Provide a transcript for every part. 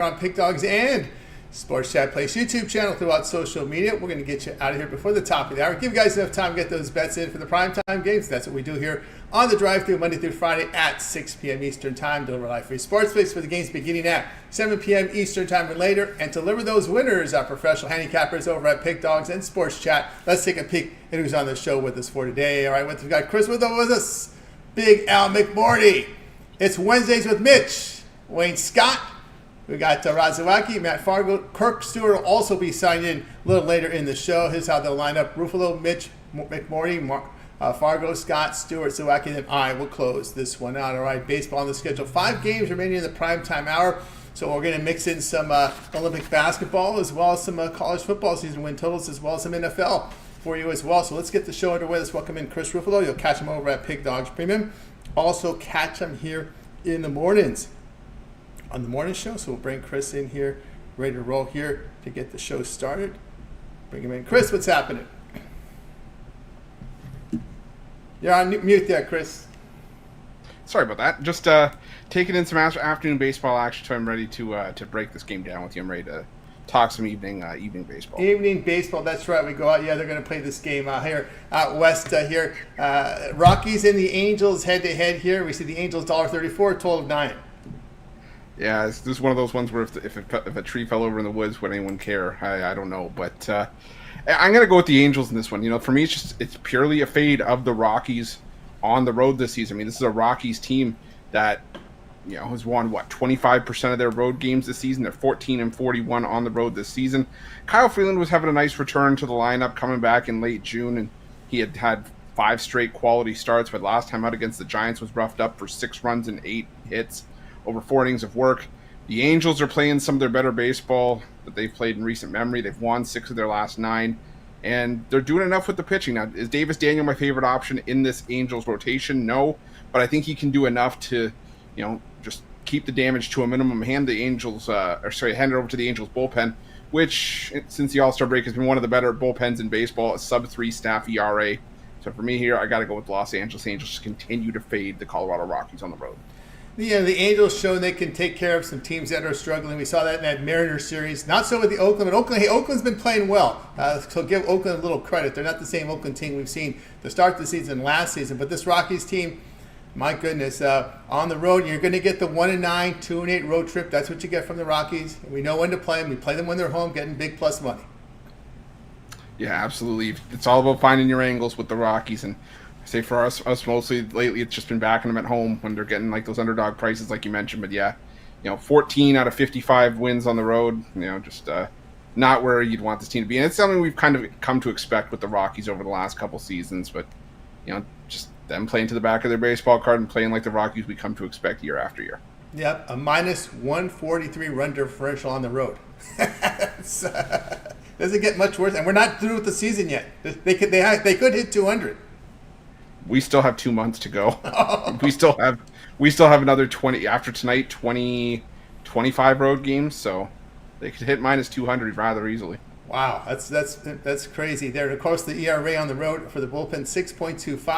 on Pic Dawgz and Sports Chat Place YouTube channel throughout social media. We're going to get you out of here before the top of the hour. Give you guys enough time to get those bets in for the primetime games. That's what we do here on the drive-thru Monday through Friday at 6 p.m. Eastern Time. Deliver live free sports picks for the games beginning at 7 p.m. Eastern Time and later. And deliver those winners, our professional handicappers over at Pic Dawgz and Sports Chat. Let's take a peek at who's on the show with us for today. All right, we've got Chris with us, Big Al McMorty. It's Wednesdays with Mitch, Wayne Scott. We got Radziwacki, Matt Fargo. Kirk Stewart will also be signed in a little later in the show. Here's how they'll line up. Ruffalo, Mitch, McMorty, Fargo, Scott, Stewart, Zawacki, and I will close this one out. All right, baseball on the schedule. 5 games remaining in the primetime hour. So we're going to mix in some Olympic basketball as well as some college football season win totals as well as some NFL for you as well. So let's get the show underway. Let's welcome in Chris Ruffalo. You'll catch him over at Pic Dawgz Premium. Also catch him here in the mornings on the morning show. So we'll bring Chris in here, ready to roll here to get the show started. Bring him in. Chris, what's happening? You're on mute there, Chris. Sorry about that. Just taking in some afternoon baseball action, so I'm ready to break this game down with you. I'm ready to talk some evening baseball. Evening baseball, that's right. We go out. Yeah, they're going to play this game here out west here. Rockies and the Angels head-to-head here. We see the Angels $1.34, total of 9. Yeah, this is one of those ones where if a tree fell over in the woods, would anyone care? I don't know, but I'm going to go with the Angels in this one. You know, for me, it's purely a fade of the Rockies on the road this season. I mean, this is a Rockies team that, you know, has won, 25% of their road games this season. They're 14-41 on the road this season. Kyle Freeland was having a nice return to the lineup coming back in late June, and he had 5 straight quality starts, but last time out against the Giants was roughed up for 6 runs and 8 hits over 4 innings of work. The Angels are playing some of their better baseball that they've played in recent memory. They've won 6 of their last 9, and they're doing enough with the pitching. Now, is Davis Daniel my favorite option in this Angels rotation? No, but I think he can do enough to, you know, just keep the damage to a minimum, hand it over to the Angels bullpen, which, since the All-Star break, has been one of the better bullpens in baseball, a sub-3 staff ERA. So for me here, I got to go with the Los Angeles Angels to continue to fade the Colorado Rockies on the road. Yeah, the Angels showing they can take care of some teams that are struggling. We saw that in that Mariners series. Not so with the Oakland, but Oakland's been playing well. So give Oakland a little credit. They're not the same Oakland team we've seen to start the season last season. But this Rockies team, my goodness, on the road, you're going to get the 1-9, 2-8 road trip. That's what you get from the Rockies. And we know when to play them. We play them when they're home, getting big plus money. Yeah, absolutely. It's all about finding your angles with the Rockies. And I say for us mostly lately, it's just been backing them at home when they're getting like those underdog prices like you mentioned. But yeah, you know, 14 out of 55 wins on the road, you know, just not where you'd want this team to be. And it's something we've kind of come to expect with the Rockies over the last couple seasons. But, you know, just them playing to the back of their baseball card and playing like the Rockies we come to expect year after year. Yep, a minus 143 run differential on the road. Doesn't get much worse, and we're not through with the season yet. They could hit 200. We still have 2 months to go. We still have another 20 after tonight, 25 road games, so they could hit minus 200 rather easily. Wow, that's crazy there. And of course, the ERA on the road for the bullpen 6.25.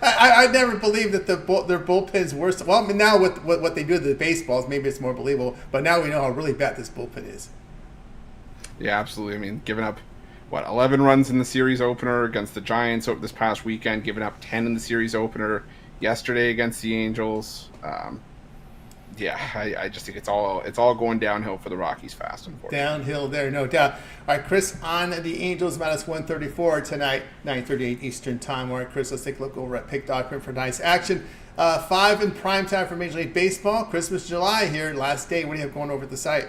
I never believed that their bullpen's worse. Well, I mean, now with what they do to the baseballs, maybe it's more believable. But now we know how really bad this bullpen is. Yeah, absolutely. I mean, giving up 11 runs in the series opener against the Giants this past weekend, giving up 10 in the series opener yesterday against the Angels. I just think it's all going downhill for the Rockies fast, unfortunately. Downhill there, no doubt. All right, Chris, on the Angels, minus 134 tonight, 9:38 Eastern Time. All right, Chris, let's take a look over at Pic Dog for nice action. 5 in prime time for Major League Baseball. Christmas, July here, last day. What do you have going over at the site?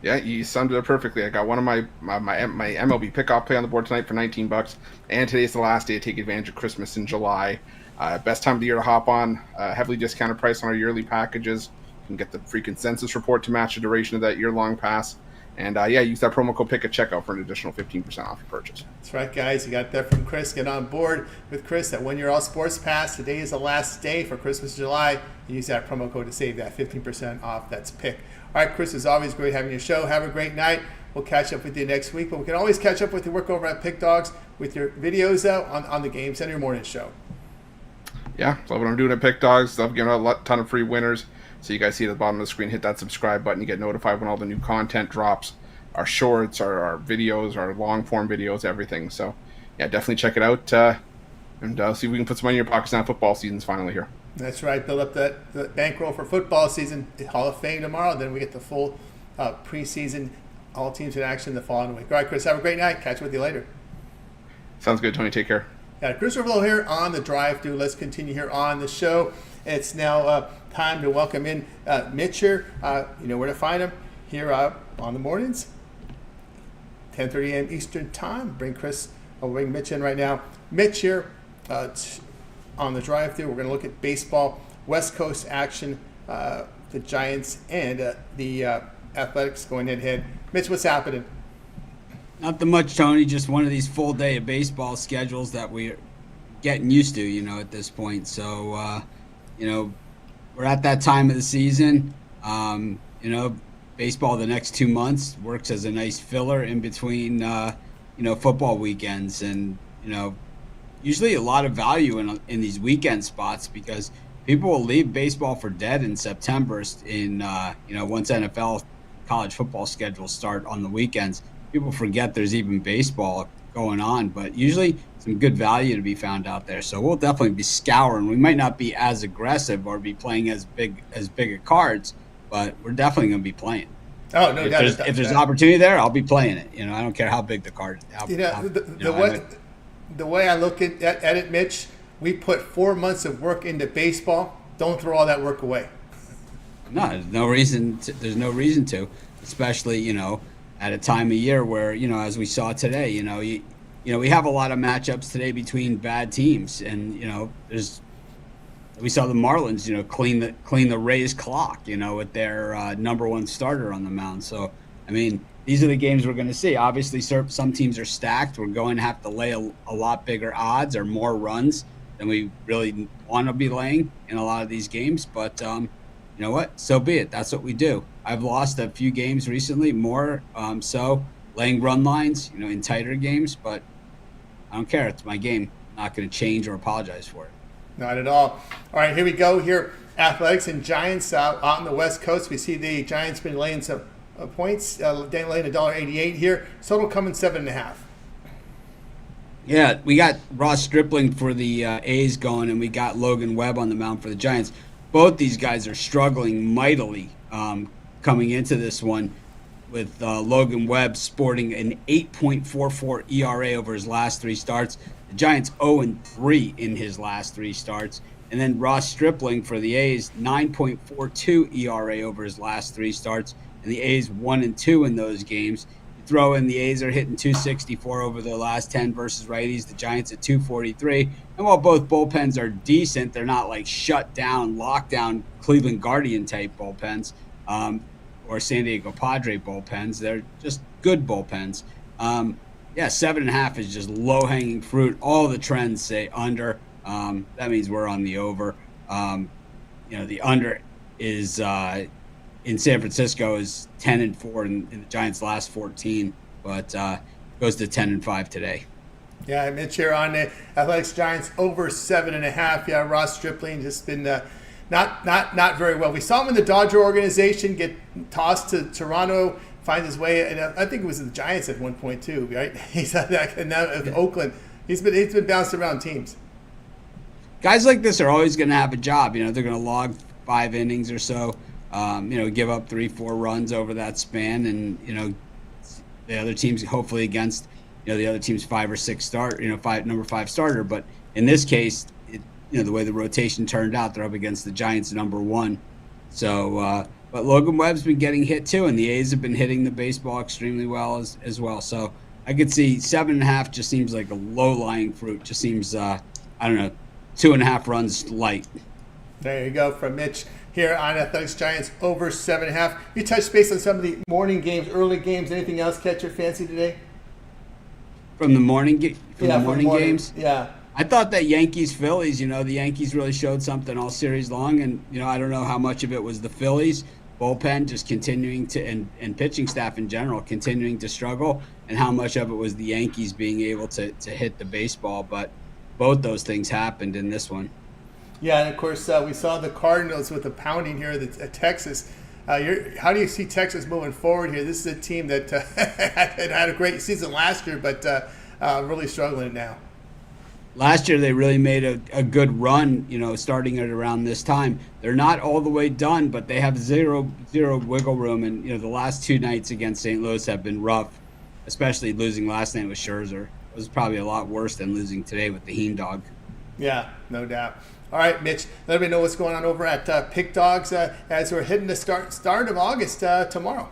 Yeah, you summed it up perfectly. I got one of my MLB pick-off play on the board tonight for $19, and today's the last day to take advantage of Christmas in July. Best time of the year to hop on. Heavily discounted price on our yearly packages. You can get the free consensus report to match the duration of that year-long pass. And use that promo code PICK at checkout for an additional 15% off your purchase. That's right, guys. You got that from Chris. Get on board with Chris. That 1 year all sports pass. Today is the last day for Christmas, July. Use that promo code to save that 15% off. That's PICK. All right, Chris, it's always great having your show. Have a great night. We'll catch up with you next week. But we can always catch up with your work over at Pic Dawgz with your videos on the Game Center morning show. Yeah, love what I'm doing at Pic Dawgz. Love giving out a ton of free winners. So you guys see at the bottom of the screen, hit that subscribe button. You get notified when all the new content drops, our shorts, our videos, our long form videos, everything. So yeah, definitely check it out, and see if we can put some money in your pockets now. Football season's finally here. That's right. Build up the bankroll for football season. Hall of Fame tomorrow. Then we get the full preseason, all teams in action the following week. All right, Chris, have a great night. Catch up with you later. Sounds good, Tony. Take care. Got Chris Overlow here on the drive through. Let's continue here on the show. It's now time to welcome in Mitch here. You know where to find him here on the mornings, 10:30 a.m. Eastern time. Bring Mitch in right now. Mitch here on the drive through. We're going to look at baseball, West Coast action, the Giants and the Athletics going head to head. Mitch, what's happening? Not that much, Tony. Just one of these full day of baseball schedules that we're getting used to, at this point. So, we're at that time of the season. Baseball the next 2 months works as a nice filler in between, football weekends. And, usually a lot of value in these weekend spots because people will leave baseball for dead in September once NFL college football schedules start on the weekends. People forget there's even baseball going on, but usually some good value to be found out there. So we'll definitely be scouring. We might not be as aggressive or be playing as big a cards, but we're definitely going to be playing. Oh, no doubt. If there's opportunity there, I'll be playing it. I don't care how big the card is. The way I look at it, Mitch, we put 4 months of work into baseball. Don't throw all that work away. No, there's no reason to, especially, at a time of year where, as we saw today, we have a lot of matchups today between bad teams, and we saw the Marlins, clean the Rays clock, with their number one starter on the mound. So, I mean, these are the games we're going to see. Obviously, some teams are stacked. We're going to have to lay a lot bigger odds or more runs than we really want to be laying in a lot of these games. But you know what? So be it. That's what we do. I've lost a few games recently, more so laying run lines, in tighter games. But I don't care. It's my game. I'm not going to change or apologize for it. Not at all. All right, here we go. Here, Athletics and Giants out on the West Coast. We see the Giants been laying some points. Laying $1.88 here. Total coming 7.5. Yeah, we got Ross Stripling for the A's going, and we got Logan Webb on the mound for the Giants. Both these guys are struggling mightily coming into this one, with Logan Webb sporting an 8.44 ERA over his last three starts. The Giants 0-3 in his last three starts. And then Ross Stripling for the A's, 9.42 ERA over his last three starts. And the A's 1-2 in those games. You throw in the A's are hitting 264 over their last 10 versus righties. The Giants at 243. And while both bullpens are decent, they're not like shut down, lockdown Cleveland Guardian type bullpens or San Diego Padre bullpens. They're just good bullpens. 7.5 is just low-hanging fruit. All the trends say under. That means we're on the over. The under is in San Francisco is 10-4 in the Giants' last 14, but goes to 10-5 today. Yeah, Mitch here on the Athletics Giants over 7.5. Yeah, Ross Stripling just been not very well. We saw him in the Dodger organization get tossed to Toronto, find his way, and I think it was the Giants at one point too, right? He's at that, and now Oakland. He's been bounced around teams. Guys like this are always going to have a job. They're going to log 5 innings or so. Give up 3-4 runs over that span, and the other teams hopefully against the other team's 5 or 6 number 5 starter. But in this case, the way the rotation turned out, they're up against the Giants number 1. So, but Logan Webb's been getting hit too, and the A's have been hitting the baseball extremely well as well. So I could see 7.5 just seems like a low-lying fruit. Just seems 2.5 runs light. There you go from Mitch here on Athletics Giants over 7.5. You touched base on some of the morning games, early games. Anything else catch your fancy today? From the morning games? Yeah. I thought that Yankees-Phillies, the Yankees really showed something all series long, and, I don't know how much of it was the Phillies bullpen just continuing to, and pitching staff in general, continuing to struggle, and how much of it was the Yankees being able to hit the baseball, but both those things happened in this one. Yeah, and of course we saw the Cardinals with the pounding here at Texas. How do you see Texas moving forward here? This is a team that had a great season last year, but really struggling now. Last year they really made a good run, starting at around this time. They're not all the way done, but they have zero wiggle room. And the last two nights against St. Louis have been rough, especially losing last night with Scherzer. It was probably a lot worse than losing today with the Heen Dog. Yeah, no doubt. All right, Mitch, let me know what's going on over at Pic Dawgz as we're hitting the start of August tomorrow.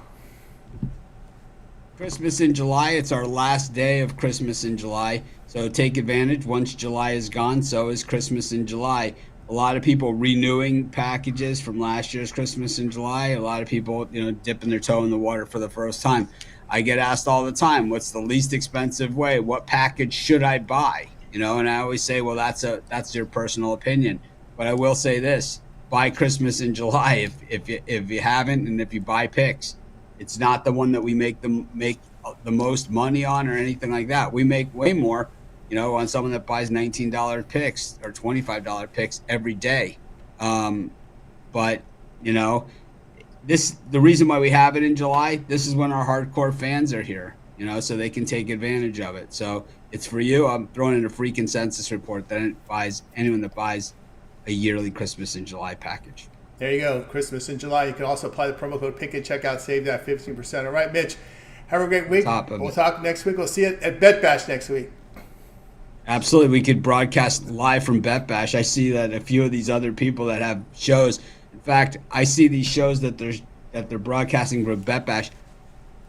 Christmas in July. It's our last day of Christmas in July. So take advantage. Once July is gone, so is Christmas in July. A lot of people renewing packages from last year's Christmas in July. A lot of people, dipping their toe in the water for the first time. I get asked all the time, what's the least expensive way? What package should I buy? And I always say, well, that's your personal opinion. But I will say this: buy Christmas in July if you haven't, and if you buy picks, it's not the one that we make the most money on or anything like that. We make way more, on someone that buys $19 picks or $25 picks every day. But the reason why we have it in July, this is when our hardcore fans are here, so they can take advantage of it. So it's for you. I'm throwing in a free consensus report that anyone that buys a yearly Christmas in July package. There you go, Christmas in July. You can also apply the promo code PICK at checkout, save that 15%. All right, Mitch, have a great week. We'll talk next week. We'll see you at Bet Bash next week. Absolutely. We could broadcast live from Bet Bash. I see that a few of these other people that have shows. In fact, I see these shows that they're broadcasting from Bet Bash.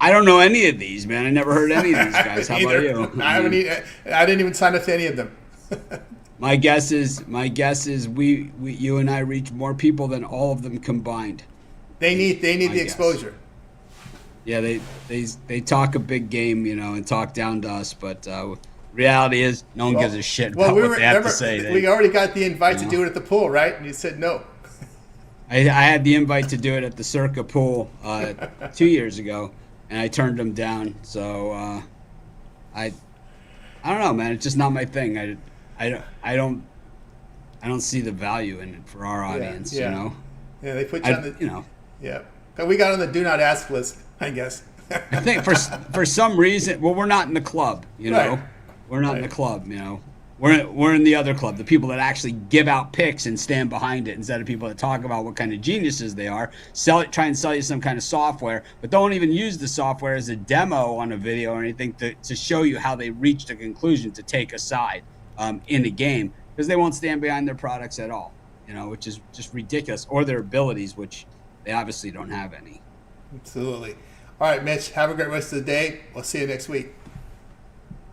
I don't know any of these, man. I never heard any of these guys. How about you? I didn't even sign up to any of them. My guess is we you and I reach more people than all of them combined. They need the exposure. Yeah, they talk a big game, and talk down to us, but reality is no one gives a shit about what they have to say. We already got the invite to do it at the pool, right? And you said no. I had the invite to do it at the Circa pool 2 years ago, and I turned them down. So I don't know, man. It's just not my thing. I don't see the value in it for our audience. Yeah, they put you on the Yeah, we got on the do not ask list, I guess. I think for some reason, we're not in the club. Right. We're not in the club. We're in the other club, the people that actually give out picks and stand behind it, instead of people that talk about what kind of geniuses they are, try and sell you some kind of software, but don't even use the software as a demo on a video or anything to show you how they reached a conclusion to take a side in a game, because they won't stand behind their products at all, which is just ridiculous, or their abilities, which they obviously don't have any. Absolutely. All right, Mitch, have a great rest of the day. We'll see you next week.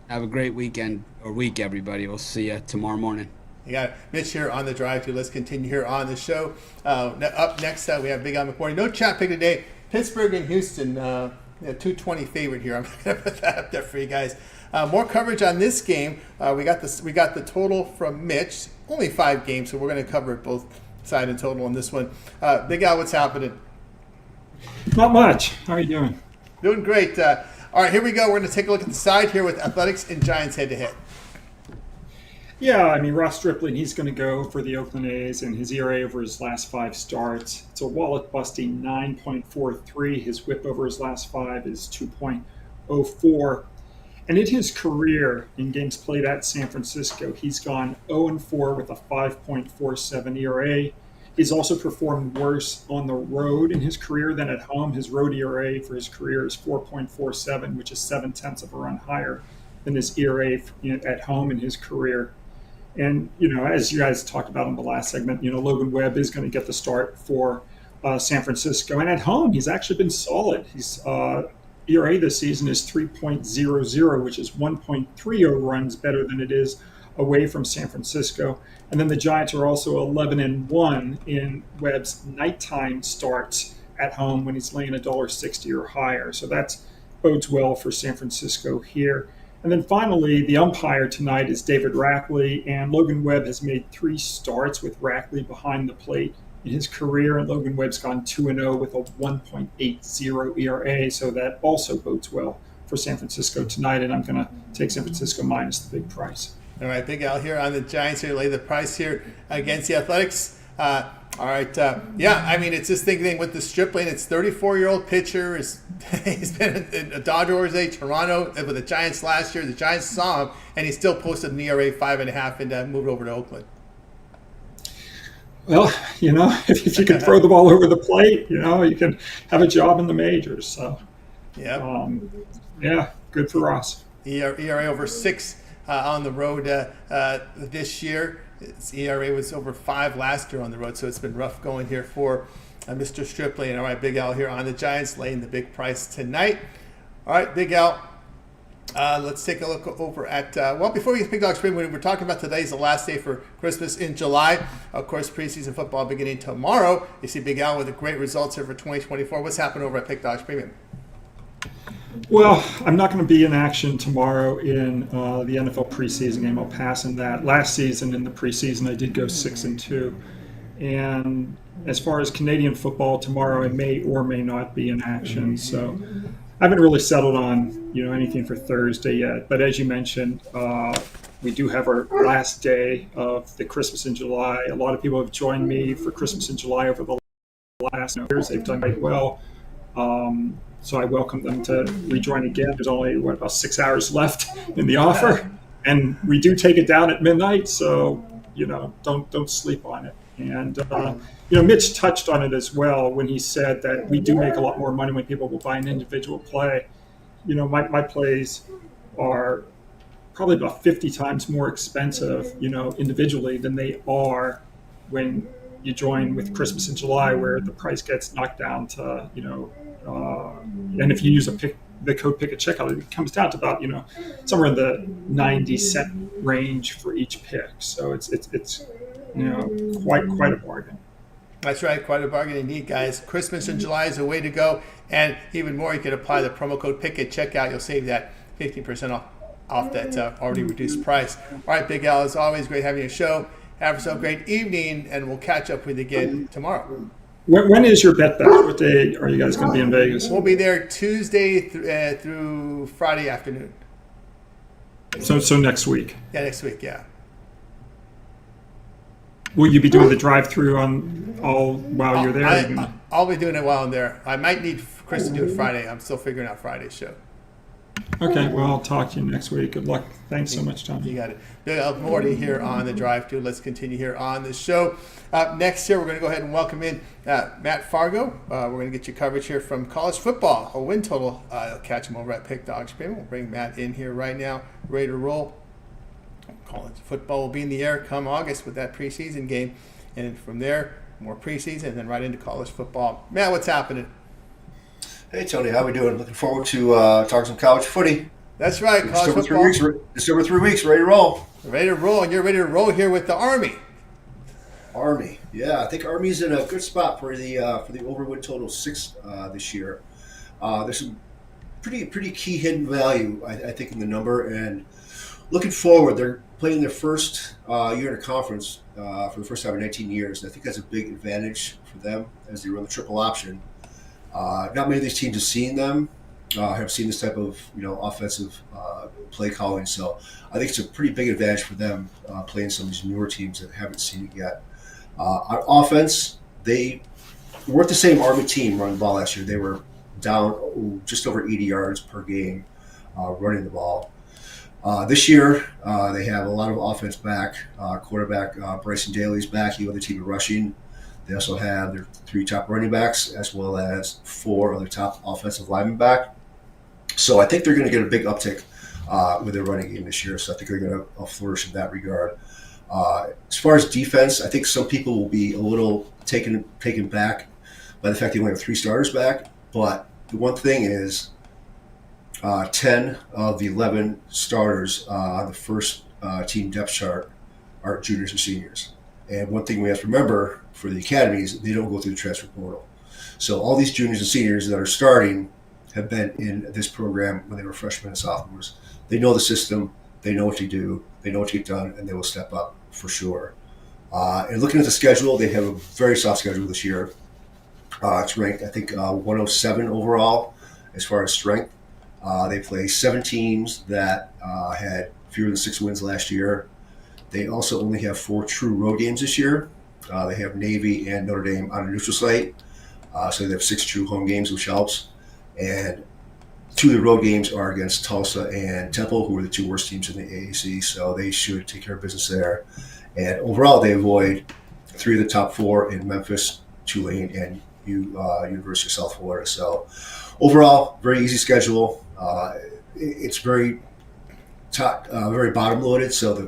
Have a great weekend or week, everybody. We'll see you tomorrow morning. You got Mitch here on the drive through. Let's continue here on the show. Up next, we have Big On McMorning. No chat pick today. Pittsburgh and Houston, 220 favorite here. I'm going to put that up there for you guys. More coverage on this game. We got the total from Mitch. Only 5 games, so we're going to cover it both side and total on this one. Big Al, what's happening? Not much. How are you doing? Doing great. All right, here we go. We're going to take a look at the side here with Athletics and Giants head-to-head. Yeah, Ross Stripling, he's going to go for the Oakland A's, and his ERA over his last 5 starts, it's a wallet-busting 9.43. His whip over his last 5 is 2.04. And in his career, in games played at San Francisco, he's gone 0-4 with a 5.47 ERA. He's also performed worse on the road in his career than at home. His road ERA for his career is 4.47, which is 0.7 of a run higher than his ERA at home in his career. And, as you guys talked about in the last segment, Logan Webb is going to get the start for San Francisco. And at home, he's actually been solid. His ERA this season is 3.00, which is 1.30 runs better than it is away from San Francisco. And then the Giants are also 11-1 in Webb's nighttime starts at home when he's laying $1.60 or higher. So that bodes well for San Francisco here. And then finally, the umpire tonight is David Rackley, and Logan Webb has made 3 starts with Rackley behind the plate in his career, and Logan Webb's gone 2-0 with a 1.80 ERA, so that also bodes well for San Francisco tonight, and I'm going to take San Francisco minus the big price. All right, Big Al here on the Giants here. Lay the price here against the Athletics. All right, yeah, I mean, it's this thing with the Stripling. It's 34-year-old pitcher. He's been a Dodger organization, Toronto, with the Giants last year. The Giants saw him, and he still posted an ERA 5.5 and moved over to Oakland. Well, if you can throw the ball over the plate, you can have a job in the majors. So, yeah, good for Ross. ERA over 6 on the road this year. Its ERA was over 5 last year on the road, so it's been rough going here for Mr. Stripling. All right, Big Al here on the Giants, laying the big price tonight. All right, Big Al, let's take a look over at, before we get to Pic Dog Spring, we're talking about today's the last day for Christmas in July. Of course, preseason football beginning tomorrow. You see Big Al with the great results here for 2024. What's happened over at Pic Dog Premium? Well, I'm not going to be in action tomorrow in the NFL preseason game. I'll pass in that. Last season in the preseason, I did go 6-2. And as far as Canadian football, tomorrow I may or may not be in action. So I haven't really settled on anything for Thursday yet. But as you mentioned, we do have our last day of the Christmas in July. A lot of people have joined me for Christmas in July over the last years. They've done quite well. So I welcome them to rejoin again. There's only, about 6 hours left in the offer. And we do take it down at midnight, so, don't sleep on it. And, Mitch touched on it as well when he said that we do make a lot more money when people will buy an individual play. My plays are probably about 50 times more expensive, individually than they are when you join with Christmas in July, where the price gets knocked down to, and if you use the code pick a checkout, it comes down to about, somewhere in the 90-cent range for each pick. So it's quite a bargain. That's right, quite a bargain indeed, guys. Christmas in July is a way to go, and even more, you can apply the promo code pick at checkout. You'll save that 15% off that already reduced price. All right, Big Al, as always, great having you on the show. Have yourself a great evening, and we'll catch up with you again tomorrow. When is your bet back? What day are you guys going to be in Vegas? We'll be there Tuesday through Friday afternoon. So next week? Yeah, next week, yeah. Will you be doing the drive-through while you're there? I'll be doing it while I'm there. I might need Chris to do it Friday. I'm still figuring out Friday's show. Okay, well, I'll talk to you next week. Good luck. Thanks so much, Tom. You got it. Bill Morty here on the drive-through. Let's continue here on the show. Next here, we're going to go ahead and welcome in Matt Fargo. We're going to get you coverage here from college football. A win total. I'll catch him over at Pic Dog Spin. We'll bring Matt in here right now, ready to roll. College football will be in the air come August with that preseason game. And from there, more preseason, and then right into college football. Matt, what's happening? Hey, Tony, how we doing? Looking forward to talking some college footy. That's right, college football. Just over 3 weeks, ready to roll. Ready to roll, and you're ready to roll here with the Army. Army, yeah, I think Army's in a good spot for the overwin total 6 this year. There's some pretty key hidden value, I think, in the number. And looking forward, they're playing their first year in a conference for the first time in 19 years. And I think that's a big advantage for them as they run the triple option. Not many of these teams have seen them, have seen this type of offensive play calling. So I think it's a pretty big advantage for them playing some of these newer teams that haven't seen it yet. On offense, they weren't the same Army team running the ball last year. They were down just over 80 yards per game running the ball. This year, they have a lot of offense back. Quarterback Bryson Daly's back. He led the team in rushing. They also have their 3 top running backs as well as 4 other top offensive linemen back. So I think they're going to get a big uptick with their running game this year. So I think they're going to flourish in that regard. As far as defense, I think some people will be a little taken back by the fact they only have 3 starters back. But the one thing is 10 of the 11 starters on the first team depth chart are juniors and seniors. And one thing we have to remember for the academies, they don't go through the transfer portal. So all these juniors and seniors that are starting have been in this program when they were freshmen and sophomores. They know the system, they know what to do, they know what to get done, and they will step up for sure. And looking at the schedule, they have a very soft schedule this year. It's ranked, I think, 107 overall as far as strength. They play 7 teams that had fewer than 6 wins last year. They also only have 4 true road games this year. They have Navy and Notre Dame on a neutral site. So they have 6 true home games, which helps. And 2 of the road games are against Tulsa and Temple, who are the 2 worst teams in the AAC. So they should take care of business there. And overall, they avoid 3 of the top 4 in Memphis, Tulane, and University of South Florida. So overall, very easy schedule. It's very bottom loaded. So the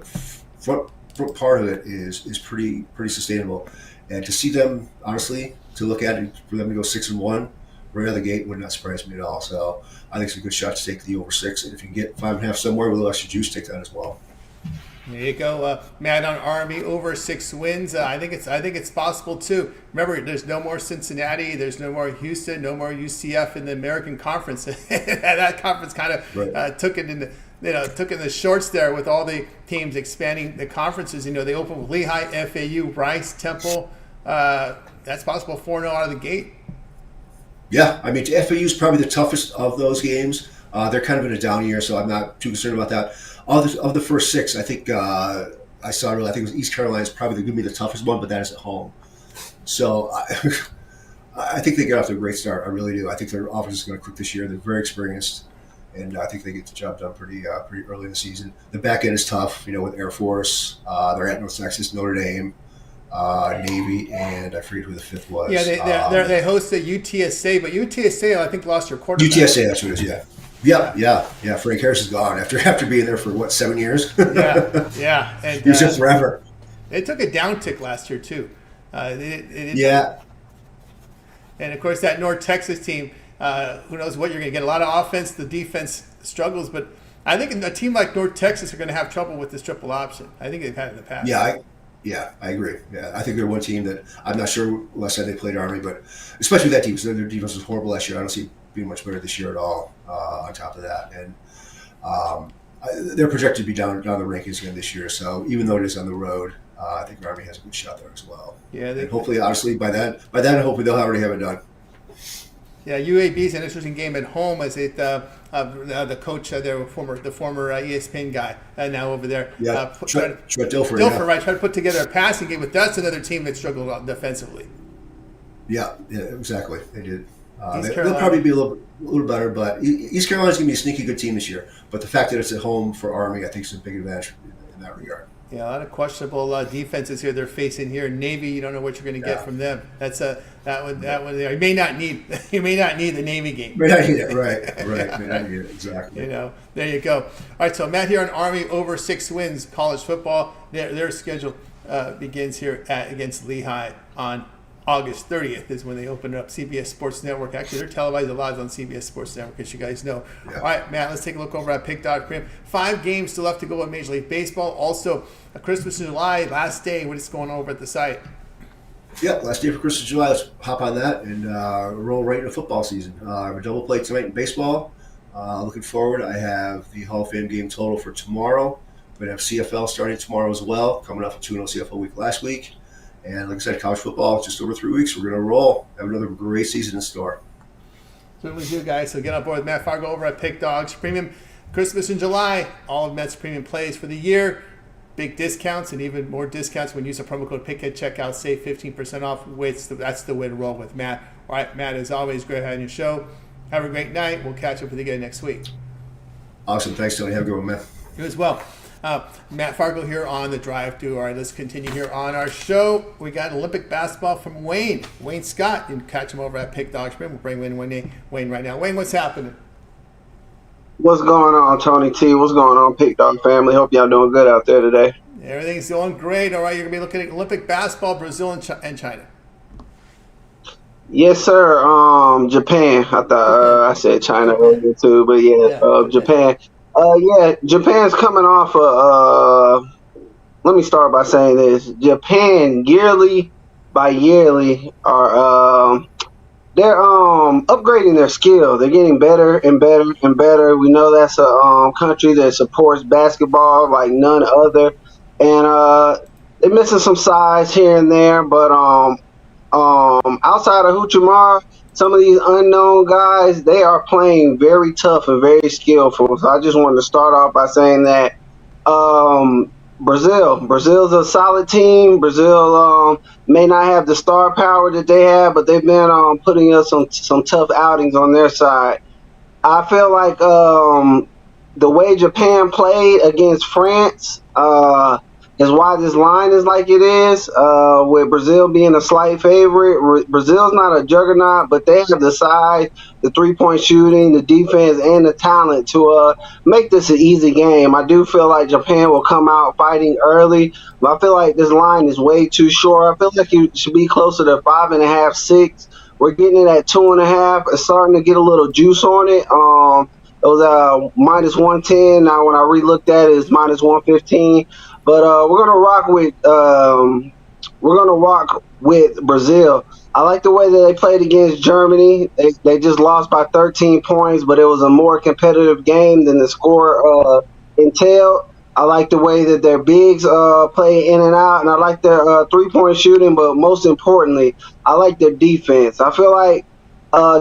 front part of it is pretty sustainable. And to see them, honestly, to look at it, for them to go 6-1 right out of the gate would not surprise me at all. So I think it's a good shot to take the over 6. And if you can get 5.5 somewhere with a little extra juice, take that as well. There you go, Matt on Army over 6 wins. I think it's possible too. Remember, there's no more Cincinnati, there's no more Houston, no more UCF in the American Conference. That conference kind of took it in the shorts there with all the teams expanding the conferences. They opened with Lehigh, FAU, Rice, Temple. That's possible 4-0 out of the gate. Yeah, I mean, FAU is probably the toughest of those games. They're kind of in a down year, so I'm not too concerned about that. Of the first 6, I think I think it was East Carolina is probably going to be the toughest one, but that is at home. So I think they get off to a great start. I really do. I think their offense is going to click this year. They're very experienced, and I think they get the job done pretty early in the season. The back end is tough, with Air Force. They're at North Texas, Notre Dame, Navy, and I forget who the 5th was. Yeah, they host the UTSA, but UTSA I think lost your quarterback. UTSA, that's what it is. Yeah. Yeah. Frank Harris is gone after being there for 7 years. yeah. And he was just forever. They took a down tick last year too. Yeah. And of course that North Texas team, who knows what you're going to get? A lot of offense. The defense struggles, but I think a team like North Texas are going to have trouble with this triple option. I think they've had it in the past. Yeah, I agree. Yeah, I think they're one team that I'm not sure last time they played Army, but especially that team, because their defense was horrible last year. I don't see being much better this year at all. On top of that, and they're projected to be down the rankings again this year. So even though it is on the road, I think Army has a good shot there as well. Yeah, and hopefully, honestly, by then, hopefully they'll already have it done. Yeah, UAB is an interesting game at home as the coach, the former ESPN guy, now over there. Yeah, Trent Dilfer. Right, trying to put together a passing game, but that's another team that struggled defensively. Yeah, exactly. They did. They'll probably be a little better, but East Carolina's going to be a sneaky good team this year. But the fact that it's at home for Army, I think, is a big advantage in that regard. Yeah, a lot of questionable defenses here they're facing here. Navy, you don't know what you're going to get from them. That's that one there. You may not need the Navy game. May not need it, right. May not need it, exactly. There you go. All right, so Matt here on Army over 6 wins college football. Their schedule begins here against Lehigh on August 30th is when they open up CBS Sports Network. Actually, they're televised live on CBS Sports Network, as you guys know. Yeah. All right, Matt, let's take a look over at Pic Dog. 5 games still left to go in Major League Baseball. Also, Christmas in July, last day. What is going over at the site? Yeah, last day for Christmas in July. Let's hop on that and roll right into football season. I have a double play tonight in baseball. Looking forward. I have the Hall of Fame game total for tomorrow. We're going to have CFL starting tomorrow as well, coming off a 2-0 CFL week last week. And like I said, college football, just over 3 weeks. We're going to roll. Have another great season in store. Certainly do, guys. So get on board with Matt Fargo over at Pic Dawgz. Premium Christmas in July. All of Matt's premium plays for the year. Big discounts and even more discounts when you use the promo code PICK at checkout. Save 15% off. That's the way to roll with Matt. All right, Matt, as always, great having your show. Have a great night. We'll catch up with you again next week. Awesome. Thanks, Tony. Have a good one, man. You as well. Matt Fargo here on the drive through. All right, let's continue here on our show. We got Olympic basketball from Wayne Scott. You can catch him over at Pic Dog. We'll bring Wayne right now. Wayne, what's happening? What's going on, Tony T? What's going on, Pic Dog family? Hope y'all doing good out there today. Everything's going great. All right, you're going to be looking at Olympic basketball, Brazil and China. Yes, sir. Japan. I thought I said China earlier too, but Japan. Japan's coming off let me start by saying this. Japan yearly are they're upgrading their skill. They're getting better and better and better. We know that's a country that supports basketball like none other. And they're missing some size here and there, but outside of Huchimara, some of these unknown guys, they are playing very tough and very skillful. So I just wanted to start off by saying that Brazil. Brazil's a solid team. Brazil may not have the star power that they have, but they've been putting us some tough outings on their side. I feel like the way Japan played against France is why this line is like it is, with Brazil being a slight favorite. Brazil's not a juggernaut, but they have the size, the three-point shooting, the defense, and the talent to make this an easy game. I do feel like Japan will come out fighting early, but I feel like this line is way too short. I feel like it should be closer to 5.5, 6. We're getting it at 2.5. It's starting to get a little juice on it. It was minus 110. Now when I re-looked at it, it's minus 115. But we're gonna rock with Brazil. I like the way that they played against Germany. They just lost by 13 points, but it was a more competitive game than the score entailed. I like the way that their bigs play in and out, and I like their three-point shooting. But most importantly, I like their defense. I feel like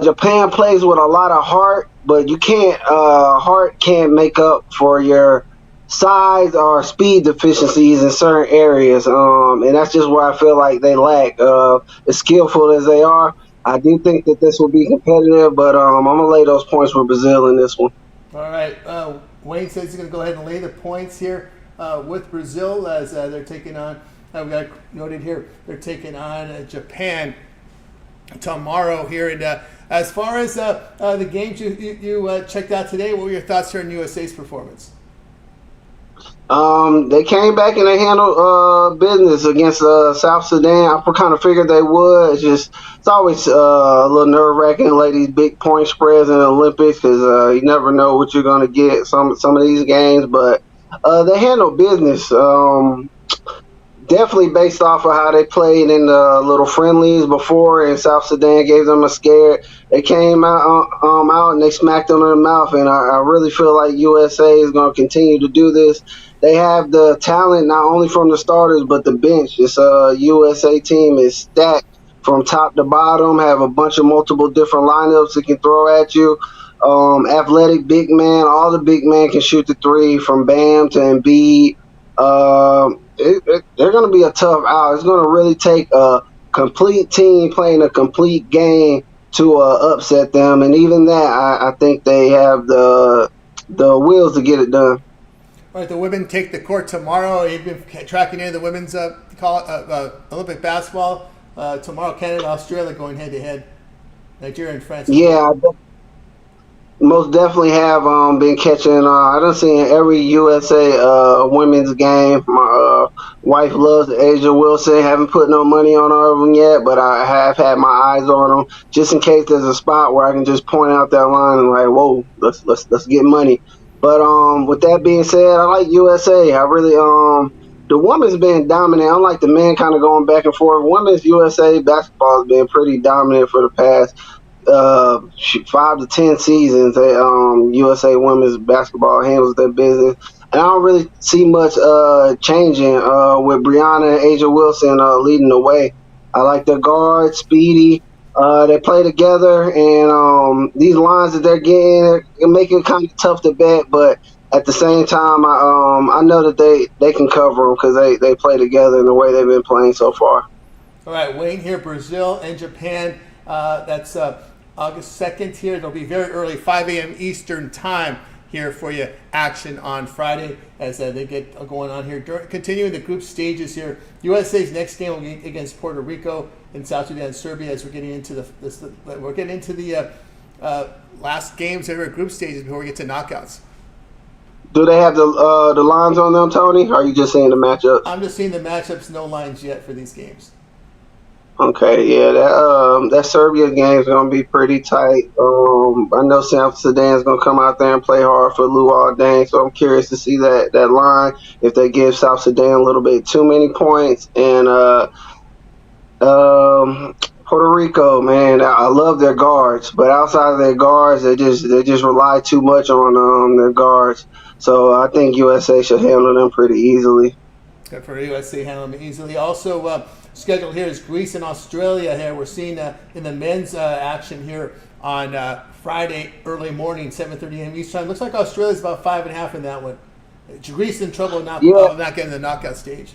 Japan plays with a lot of heart, but you can't heart can't make up for your size or speed deficiencies in certain areas, and that's just where I feel like they lack. As skillful as they are, I do think that this will be competitive, but I'm gonna lay those points for Brazil in this one. All right. Wayne says he's going to go ahead and lay the points here with Brazil as they're taking on. We got noted here they're taking on Japan tomorrow here. And as far as the games you checked out today, what were your thoughts here on USA's performance? They came back and they handled business against South Sudan. I kind of figured they would. It's always a little nerve-wracking to lay these big point spreads in the Olympics because you never know what you're going to get some of these games. But they handled business. Definitely based off of how they played in the little friendlies before, and South Sudan gave them a scare. They came out and they smacked them in the mouth, and I really feel like USA is going to continue to do this. They have the talent not only from the starters but the bench. This USA team is stacked from top to bottom, have a bunch of multiple different lineups it can throw at you. Athletic big man, all the big men can shoot the three from Bam to Embiid. They're going to be a tough out. It's going to really take a complete team playing a complete game to upset them, and even that, I think they have the wheels to get it done. All right, the women take the court tomorrow. You've been tracking in the women's Olympic basketball tomorrow. Canada, Australia going head to head. Nigeria and France. Yeah, most definitely have been catching. I done seen every USA women's game. My wife loves Asia Wilson. Haven't put no money on all of them yet, but I have had my eyes on them just in case there's a spot where I can just point out that line and like, whoa, let's get money. But with that being said, I like USA. I really the women's been dominant. Unlike the men, kind of going back and forth. Women's USA basketball has been pretty dominant for the past 5 to 10 seasons. USA women's basketball handles their business, and I don't really see much changing with Brianna and Asia Wilson leading the way. I like their guard, Speedy. They play together, and these lines that they're getting make it kind of tough to bet, but at the same time, I know that they can cover them because they play together in the way they've been playing so far. All right, Wayne here, Brazil and Japan. That's August 2nd here. It'll be very early, 5 a.m. Eastern time here for you. Action on Friday as they get going on here. Continuing the group stages here. USA's next game will be against Puerto Rico and South Sudan and Serbia as we're getting into the last games of our group stages before we get to knockouts. Do they have the lines on them, Tony? Or are you just seeing the matchups? I'm just seeing the matchups, no lines yet for these games. Okay, yeah, that Serbia game is going to be pretty tight. I know South Sudan is going to come out there and play hard for Luol Deng, so I'm curious to see that line, if they give South Sudan a little bit too many points. And Puerto Rico, man, I love their guards, but outside of their guards, they just rely too much on their guards. So I think USA should handle them pretty easily. Good for USA, handle them easily. Also, scheduled here is Greece and Australia here. We're seeing in the men's action here on Friday early morning, 7:30 a.m. Eastern time. Looks like Australia's about 5.5 in that one. Greece in trouble not Yeah. not getting the knockout stage.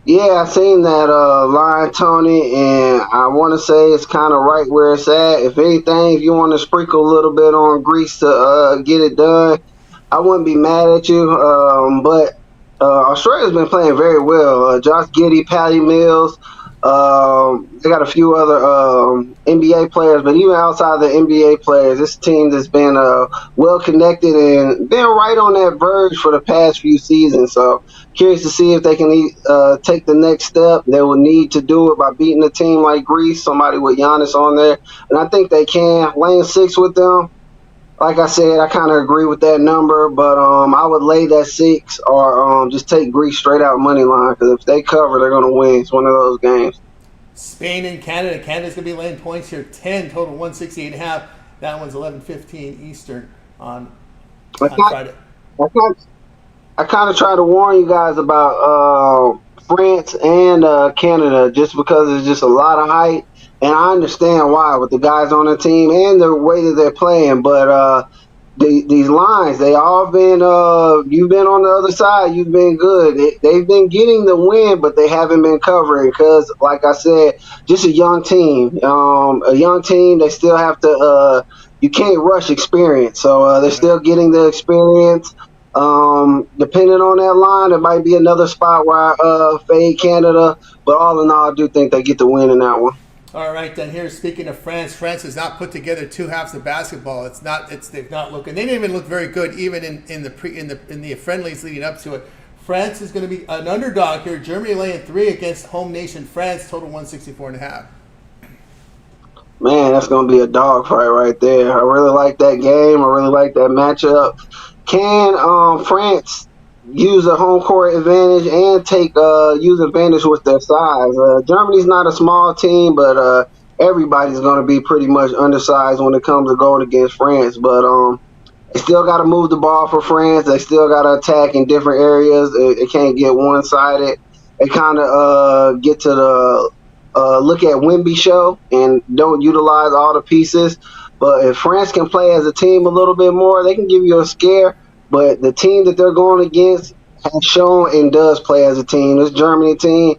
Yeah, I seen that line, Tony, and I want to say it's kind of right where it's at. If anything, if you want to sprinkle a little bit on Greece to get it done, I wouldn't be mad at you. But Australia's been playing very well. Josh Giddey, Patty Mills. They got a few other NBA players, but even outside the NBA players, this team has been well connected and been right on that verge for the past few seasons. So curious to see if they can take the next step. They will need to do it by beating a team like Greece, somebody with Giannis on there, and I think they can. Laying 6 with them. Like I said, I kind of agree with that number, but I would lay that 6 or just take Greece straight out money line because if they cover, they're going to win. It's one of those games. Spain and Canada. Canada's going to be laying points here. 10 total, 168.5. That one's 11:15 Eastern on Friday. I kind of try to warn you guys about France and Canada just because there's just a lot of hype. And I understand why with the guys on the team and the way that they're playing. But these lines, they all been you've been on the other side. You've been good. They've been getting the win, but they haven't been covering because, like I said, just a young team. A young team, they still have to you can't rush experience. So they're still getting the experience. Depending on that line, it might be another spot where I fade Canada. But all in all, I do think they get the win in that one. All right, then here, speaking of France, France has not put together two halves of basketball. They've not looking. They didn't even look very good, even in the friendlies leading up to it. France is going to be an underdog here. Germany laying 3 against home nation France, total 164.5. Man, that's going to be a dog fight right there. I really like that game. I really like that matchup. Can France use a home court advantage and take use advantage with their size? Germany's not a small team, but everybody's going to be pretty much undersized when it comes to going against France. But they still got to move the ball for France. They still got to attack in different areas. It can't get one-sided. They kind of get to the look at Wemby show and don't utilize all the pieces. But if France can play as a team a little bit more, they can give you a scare. But the team that they're going against has shown and does play as a team. This Germany team,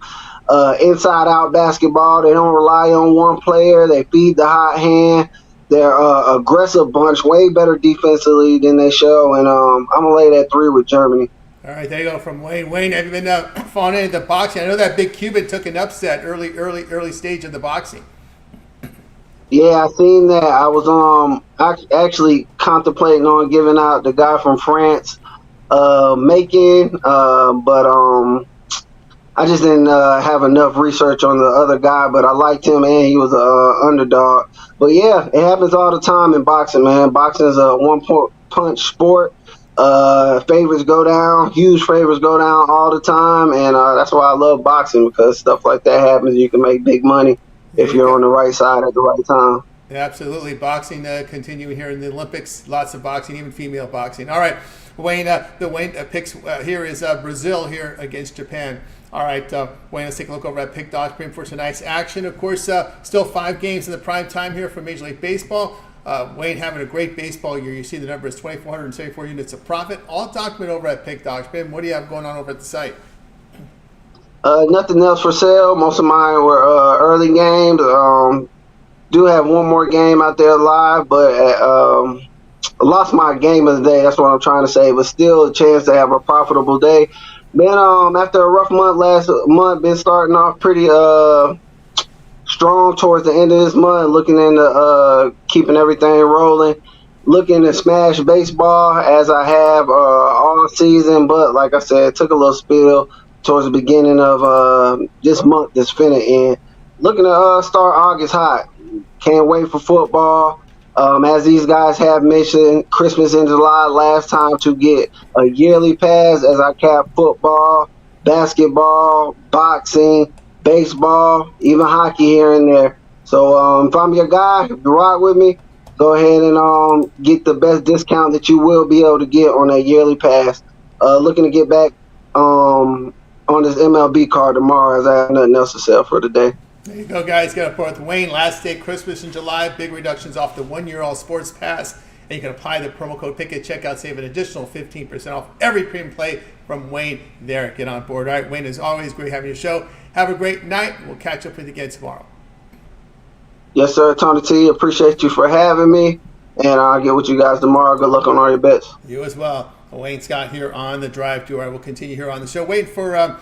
inside-out basketball. They don't rely on one player. They feed the hot hand. They're an aggressive bunch, way better defensively than they show. And I'm going to lay that 3 with Germany. All right, there you go from Wayne. Wayne, have you been falling into boxing? I know that big Cuban took an upset early stage of the boxing. Yeah, I seen that. I was actually contemplating on giving out the guy from France, Macon, but I just didn't have enough research on the other guy. But I liked him, and he was an underdog. But yeah, it happens all the time in boxing, man. Boxing is a one-punch sport. Favors go down, huge favors go down all the time, and that's why I love boxing because stuff like that happens. You can make big money if you're on the right side at the right time. Yeah, absolutely. Boxing continuing here in the Olympics. Lots of boxing, even female boxing. All right, Wayne, the Wayne picks here is Brazil here against Japan. All right, Wayne, let's take a look over at Pic Dog for tonight's action. Of course, still 5 games in the prime time here for Major League Baseball. Wayne having a great baseball year. You see the number is 2,474 units of profit. All document over at Pic Dog. What do you have going on over at the site? Nothing else for sale. Most of mine were early games. Do have one more game out there live, but I lost my game of the day. That's what I'm trying to say. But still a chance to have a profitable day. Been after a rough month last month, been starting off pretty strong towards the end of this month. Looking into keeping everything rolling. Looking to smash baseball as I have all season, but like I said, took a little spill towards the beginning of this month that's finna end. Looking to start August hot. Can't wait for football. As these guys have mentioned, Christmas in July last time to get a yearly pass as I cap football, basketball, boxing, baseball, even hockey here and there. So if I'm your guy, if you rock with me, go ahead and get the best discount that you will be able to get on that yearly pass. Looking to get back on this MLB card tomorrow as I have nothing else to sell for today. There you go, guys. Got a with Wayne. Last day, Christmas in July. Big reductions off the 1-year all sports pass And you can apply the promo code PICK at checkout, save an additional 15% off every premium play from Wayne there. Get on board. All right, Wayne, as always, great having your show. Have a great night. We'll catch up with you again tomorrow. Yes, sir, Tony T. Appreciate you for having me. And I'll get with you guys tomorrow. Good luck on all your bets. You as well. Wayne Scott here on the drive through. I will continue here on the show. Waiting for we're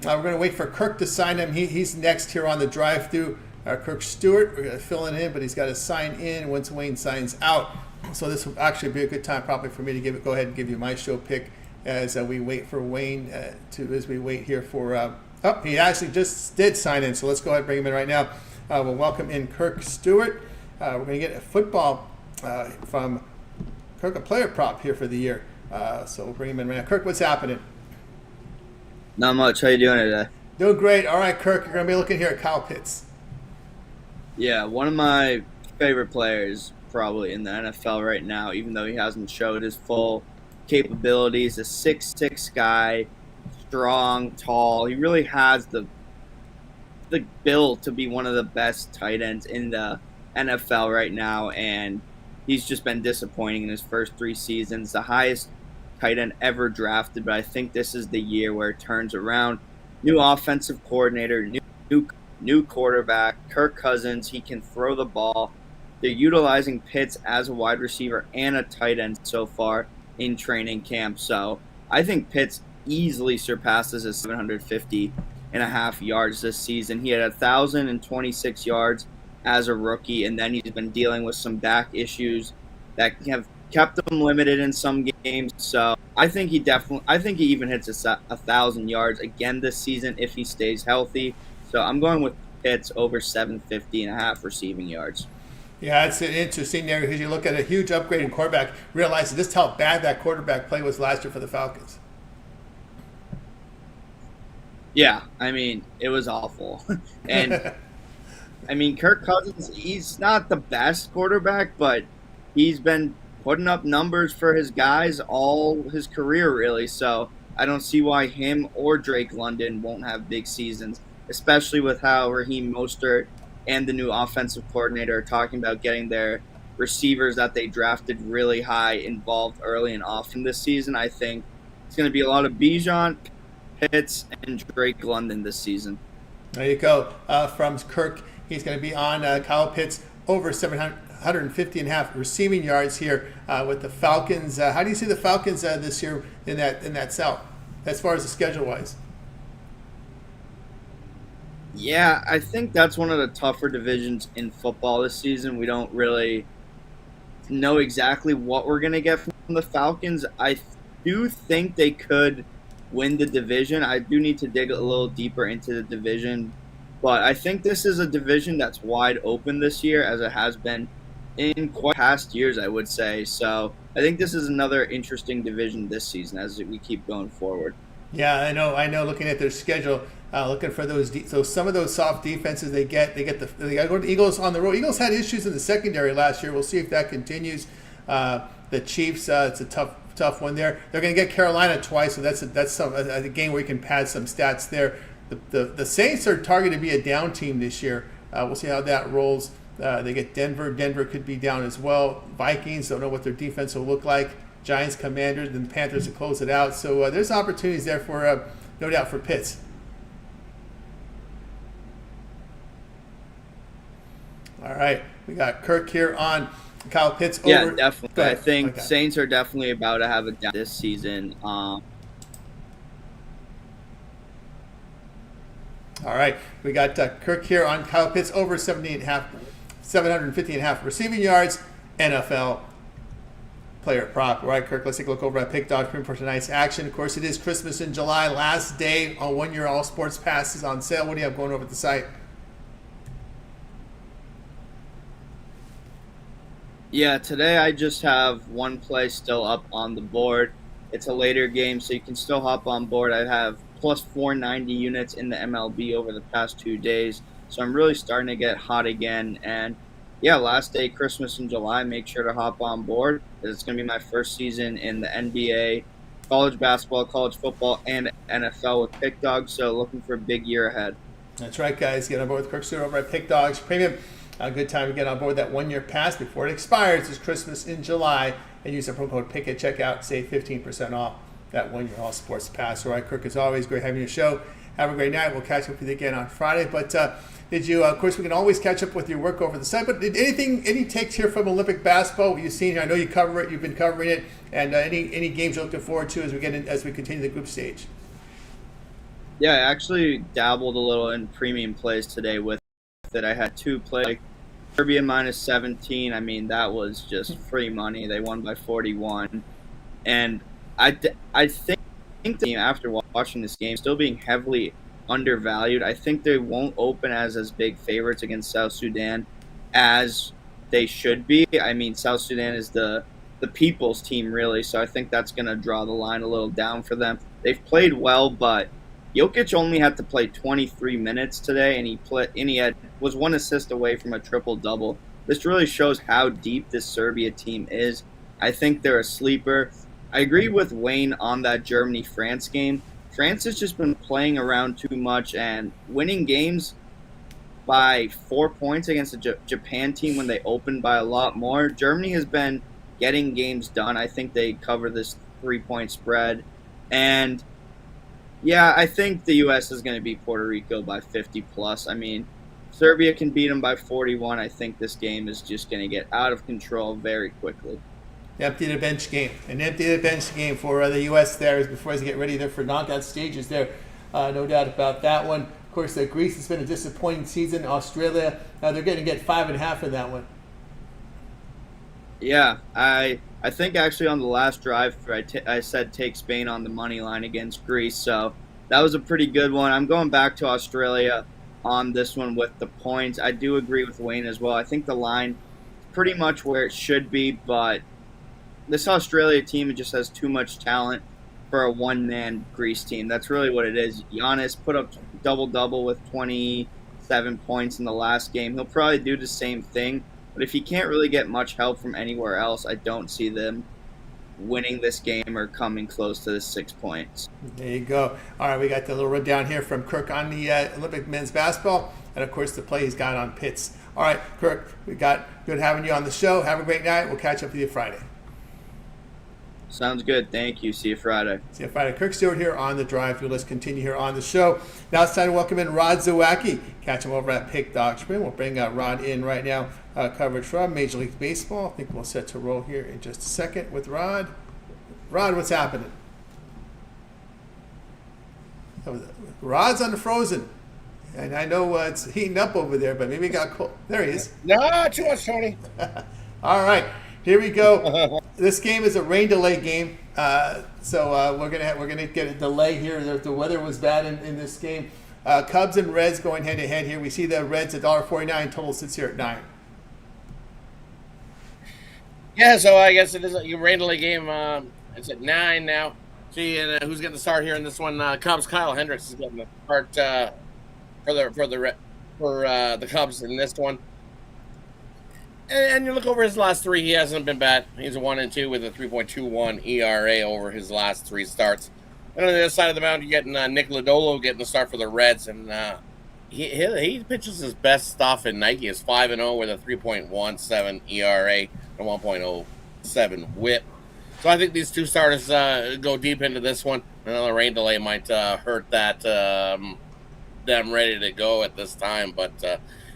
going to wait for Kirk to sign him. He's next here on the drive through. Kirk Stewart, we're going to fill in, but he's got to sign in once Wayne signs out. So this will actually be a good time probably for me to go ahead and give you my show pick as we wait for Wayne as we wait here for. He actually just did sign in. So let's go ahead and bring him in right now. We'll welcome in Kirk Stewart. We're going to get a football from Kirk, a player prop here for the year. So we'll bring him in right now. Kirk, what's happening? Not much. How you doing today? Doing great. All right, Kirk, you're going to be looking here at Kyle Pitts. Yeah, one of my favorite players probably in the NFL right now, even though he hasn't showed his full capabilities. A 6'6" guy, strong, tall. He really has the build to be one of the best tight ends in the NFL right now, and he's just been disappointing in his first 3 seasons. The highest tight end ever drafted, but I think this is the year where it turns around. New offensive coordinator, new quarterback, Kirk Cousins. He can throw the ball. They're utilizing Pitts as a wide receiver and a tight end so far in training camp. So I think Pitts easily surpasses his 750.5 yards this season. He had 1,026 yards as a rookie, and then he's been dealing with some back issues that have kept him limited in some games. So I think he even hits 1,000 yards again this season if he stays healthy. So I'm going with Pitts over 750.5 receiving yards. Yeah, it's an interesting there because you look at a huge upgrade in quarterback, realize just how bad that quarterback play was last year for the Falcons. Yeah, I mean, it was awful. And I mean, Kirk Cousins, he's not the best quarterback, but he's been putting up numbers for his guys all his career, really. So I don't see why him or Drake London won't have big seasons, especially with how Raheem Mostert and the new offensive coordinator are talking about getting their receivers that they drafted really high involved early and often this season. I think it's going to be a lot of Bijan, Pitts, and Drake London this season. There you go. From Kirk, he's going to be on Kyle Pitts over 750.5 receiving yards here with the Falcons. How do you see the Falcons this year in that South, as far as the schedule wise? Yeah, I think that's one of the tougher divisions in football this season. We don't really know exactly what we're going to get from the Falcons. I do think they could win the division. I do need to dig a little deeper into the division, but I think this is a division that's wide open this year, as it has been in quite past years, I would say. So I think this is another interesting division this season as we keep going forward. Yeah, I know. Looking at their schedule, looking for those. So some of those soft defenses they got to go to Eagles on the road. Eagles had issues in the secondary last year. We'll see if that continues. The Chiefs, it's a tough one there. They're going to get Carolina twice, so that's a game where you can pad some stats there. The Saints are targeted to be a down team this year. We'll see how that rolls. They get Denver. Denver could be down as well. Vikings, don't know what their defense will look like. Giants, Commanders, and the Panthers to close it out. So there's opportunities there for, no doubt, for Pitts. All right, we got Kirk here on Kyle Pitts. Yeah, definitely. I think Saints are definitely about to have a down this season. All right, we got Kirk here on Kyle Pitts over 750.5 receiving yards, NFL player prop. All right, Kirk, let's take a look over at Pic Dog for tonight's action. Of course, it is Christmas in July, last day on 1 year all sports passes on sale. What do you have going over at the site? Yeah, today I just have one play still up on the board. It's a later game, so you can still hop on board. I have plus 490 units in the MLB over the past 2 days, so I'm really starting to get hot again. And yeah, last day, Christmas in July, make sure to hop on board. It's going to be my first season in the NBA, college basketball, college football, and NFL with Pic Dog, so looking for a big year ahead. That's right, guys. Get on board with Kirk Stewart over at Pic Dog's Premium A good time to get on board that 1-year pass before it expires is Christmas in July, and use the promo code PICK at checkout. Save 15% off that 1-year all sports pass. All right, Kirk, as always, great having you on the show. Have a great night. We'll catch up with you again on Friday. But did you, of course, we can always catch up with your work over the site, but did any takes here from Olympic basketball, what you've seen here? I know you cover it, you've been covering it, and any games you're looking forward to as we continue the group stage? Yeah, I actually dabbled a little in premium plays today with it. I had 2 plays, like Serbia minus 17. I mean, that was just free money. They won by 41. And I think the team, after watching this game, still being heavily undervalued. I think they won't open as big favorites against South Sudan as they should be. I mean, South Sudan is the people's team, really, so I think that's going to draw the line a little down for them. They've played well, but Jokic only had to play 23 minutes today, and he was 1 assist away from a triple-double. This really shows how deep this Serbia team is. I think they're a sleeper. I agree with Wayne on that Germany-France game. France has just been playing around too much and winning games by 4 points against a Japan team when they opened by a lot more. Germany has been getting games done. I think they cover this 3-point spread. And yeah, I think the U.S. is going to beat Puerto Rico by 50+. I mean, Serbia can beat them by 41. I think this game is just going to get out of control very quickly. Empty the bench game. An empty the bench game for the U.S. there before they get ready there for knockout stages there. No doubt about that one. Of course, Greece has been a disappointing season. Australia, they're going to get 5.5 in that one. Yeah, I think actually on the last drive, I said take Spain on the money line against Greece, so that was a pretty good one. I'm going back to Australia on this one with the points. I do agree with Wayne as well. I think the line is pretty much where it should be, but this Australia team just has too much talent for a one-man Greece team. That's really what it is. Giannis put up double-double with 27 points in the last game. He'll probably do the same thing. But if he can't really get much help from anywhere else, I don't see them winning this game or coming close to the 6 points. There you go. All right, we got the little rundown here from Kirk on the Olympic men's basketball, and of course the play he's got on Pitts. All right, Kirk, we got good having you on the show. Have a great night. We'll catch up with you Friday. Sounds good. Thank you. See you Friday. See you Friday. Kirk Stewart here on the drive. Let's continue here on the show. Now it's time to welcome in Rod Zawacki. Catch him over at Pic Dog. We'll bring Rod in right now. Coverage from Major League Baseball. I think we'll set to roll here in just a second with Rod. Rod, what's happening? Rod's on the frozen. And I know it's heating up over there, but maybe it got cold. There he is. No, too much, Tony. All right. Here we go. This game is a rain delay game, so we're gonna get a delay here. The weather was bad in this game. Cubs and Reds going head to head here. We see the Reds at $1.49. Total sits here at 9. Yeah, so I guess it is a rain delay game. It's at 9 now. See, and who's getting the start here in this one? Cubs. Kyle Hendricks is getting the start for the Cubs in this one. And you look over his last 3, he hasn't been bad. He's a 1-2 with a 3.21 ERA over his last 3 starts. And on the other side of the mound, you're getting Nick Lodolo getting the start for the Reds, and he pitches his best stuff in Nike. Is 5-0 with a 3.17 ERA and 1.07 WHIP. So I think these 2 starters go deep into this one. Another rain delay might hurt that them ready to go at this time, but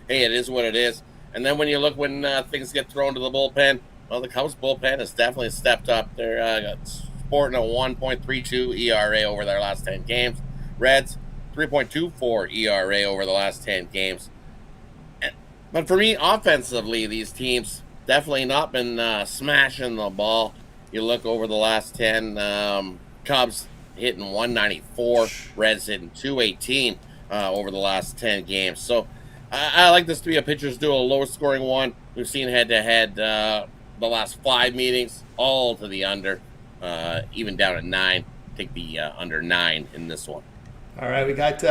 hey, it is what it is. And then when you look when things get thrown to the bullpen, well, the Cubs bullpen has definitely stepped up. They're sporting a 1.32 ERA over their last 10 games. Reds, 3.24 ERA over the last 10 games. But for me, offensively, these teams definitely not been smashing the ball. You look over the last 10, Cubs hitting 194, Reds hitting 218 over the last 10 games. So I like this to be a pitcher's duel, a low-scoring one. We've seen head-to-head the last 5 meetings, all to the under, even down at 9. Take the under 9 in this one. All right, we got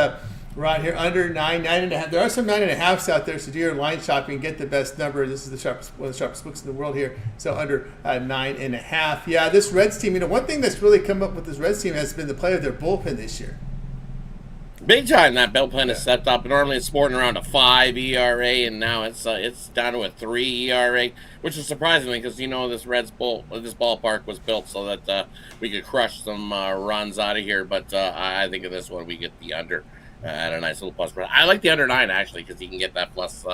Rod here under 9, 9.5. There are some 9.5s out there, so do your line shopping, get the best number. This is one of the sharpest books in the world here. So under 9.5. Yeah, this Reds team, one thing that's really come up with this Reds team has been the play of their bullpen this year. Big time. That bullpen has stepped up. Normally it's sporting around a 5 ERA, and now it's down to a 3 ERA, which is surprising because this ballpark was built so that we could crush some runs out of here. But I think in this one we get the under at a nice little plus. I like the under 9 actually because you can get that plus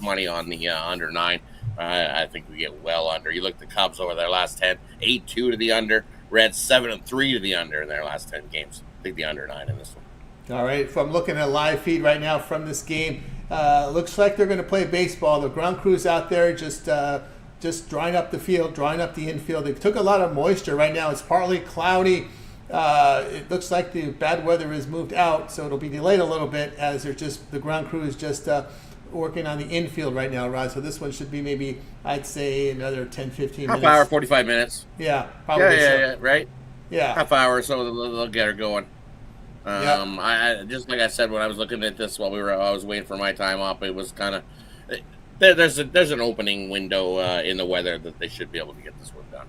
money on the under 9. I think we get well under. You look at the Cubs over their last 10, 8-2 to the under. Reds 7-3 to the under in their last 10 games. I think the under 9 in this one. All right, if I'm looking at a live feed right now from this game, looks like they're going to play baseball. The ground crews out there just drying up the field, drying up the infield. They took a lot of moisture. Right now it's partly cloudy. It looks like the bad weather has moved out, so it'll be delayed a little bit as the ground crew is just working on the infield right now, Rod. So this one should be maybe, I'd say, another 10, 15 minutes. Half hour, 45 minutes. Yeah, probably. Yeah, right? Yeah. Half hour or so, they'll get her going. Yep. I just like I said when I was looking at this while I was waiting for my time up, it was kind of there's an opening window in the weather that they should be able to get this one done.